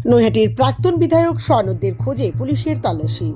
নৈহাটির প্রাক্তন বিধায়ক স্বর্ণদের খোঁজে পুলিশের তল্লাশি।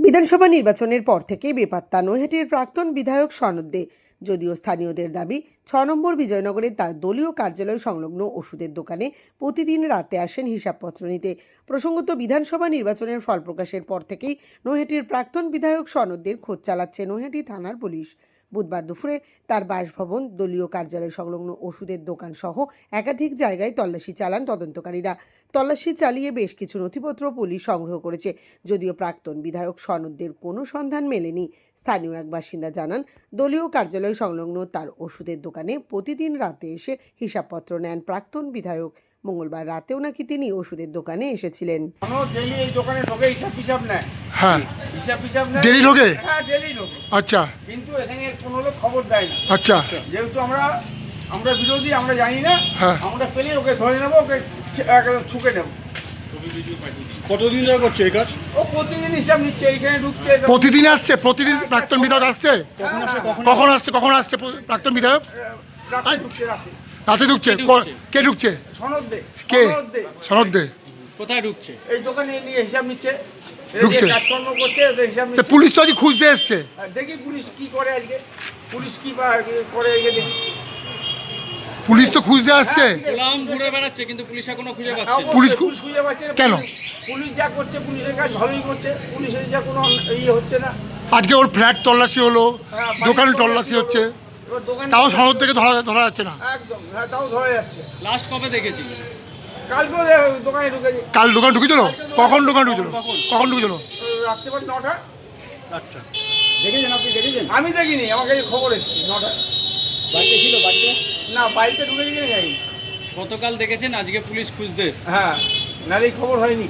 বিধানসভা নির্বাচনের পর থেকে বেপাত্তা নৈহাটির প্রাক্তন বিধায়ক স্বর্ণদ দে। যদিও স্থানীয়দের দাবি ৬ নম্বর বিজয়নগরে তার দলীয় কার্যালয় সংলগ্ন ওষুধের দোকানে প্রতিদিন রাতে আসেন হিসাবপত্র নিতে। প্রসঙ্গত, বিধানসভা নির্বাচনের ফল প্রকাশের পর থেকেই নৈহাটির প্রাক্তন বিধায়ক স্বর্ণদের খোঁজ চালাচ্ছে নৈহাটি থানার পুলিশ। বুধবার দুপুরে তার বাসভবন, দলীয় কার্যালয় সংলগ্ন ওষুধের দোকান সহ একাধিক জায়গায় তল্লাশি চালান তদন্তকারীরা। তল্লাশি চালিয়ে বেশ কিছু নথিপত্র পুলিশ সংগ্রহ করেছে। যদিও প্রাক্তন বিধায়ক স্বর্ণদের কোনো সন্ধান মেলেনি। স্থানীয় এক বাসিন্দা জানান, দলীয় কার্যালয় সংলগ্ন তার ওষুধের দোকানে প্রতিদিন রাতে এসে হিসাবপত্র নেন প্রাক্তন বিধায়ক। মঙ্গলবার রাতেও নাকি তিনি ওষুধের দোকানে এসেছিলেন। এই দোকানে ঢোকে হিসাব নেয়। হ্যাঁ, হিসাব নেয়। ডেলি ঢোকে? হ্যাঁ, ডেলি ঢোকে। আচ্ছা, কিন্তু এখানে কোনো লোক খবর দেয় না। আচ্ছা, যেহেতু আমরা বিরোধী, আমরা জানি না। হ্যাঁ, আমরা পেলে ওকে ধরে নেবো, ওকে ছুকে নেবো। কতদিন ধরে করছে এই কাজ? ও প্রতিদিন হিসাব নিচ্ছে, এইখানে ঢুকছে। প্রতিদিন আসছে? প্রতিদিন প্রাক্তন বিধায়ক আসছে? কখন আসছে প্রাক্তন বিধায়ক? রাতে ঢুকছে, রাতে। রাতে ঢুকছে? কে ঢুকছে? সনদ দে। কে? সনদ দে। কোথায় ঢুকছে? এই দোকানে নিয়ে হিসাব নিচ্ছে, ঢুকছে, কাজকর্ম করছে, হিসাব নিচ্ছে। পুলিশ তো আজ খুঁজতে এসছে। দেখি পুলিশ কি করে আজকে, পুলিশ কি করে দেখি। পুলিশ তো খুঁজতে আসছে। গোলাম ঘুরে বেড়াচ্ছে, কিন্তু পুলিশ এখনো খুঁজে পাচ্ছে না। পুলিশ খুঁজে পাচ্ছে না। কেন? পুলিশ যা করছে, পুলিশের কাজ ভালোই করছে, পুলিশের যা কোনো হচ্ছে না। আজকে ওর ফ্ল্যাট তল্লাশি হলো, দোকানে তল্লাশি হচ্ছে, তাও সনদ থেকে ধরা যাচ্ছে না। একদম, হ্যাঁ, তাও ধরা যাচ্ছে। লাস্ট কবে দেখেছি? কালকে দোকানে ঢুকেছি। কাল দোকান ঢুকেছিল? কখন দোকান ঢুকেছিল? কখন ঢুকেছিল? রাত্রিবার 9টা। আচ্ছা, দেখেছেন আপনি? দেখেছেন? আমি দেখিনি, আমার কাছে খবর এসেছে 9টা। বাড়িতে ছিল? বাড়িতে না, বাড়িতে ঢুকেছি কিনা জানি। গতকাল দেখেছেন, আজকে পুলিশ খুঁজতে এসছে। হ্যাঁ, নাহলে খবর হয়নি।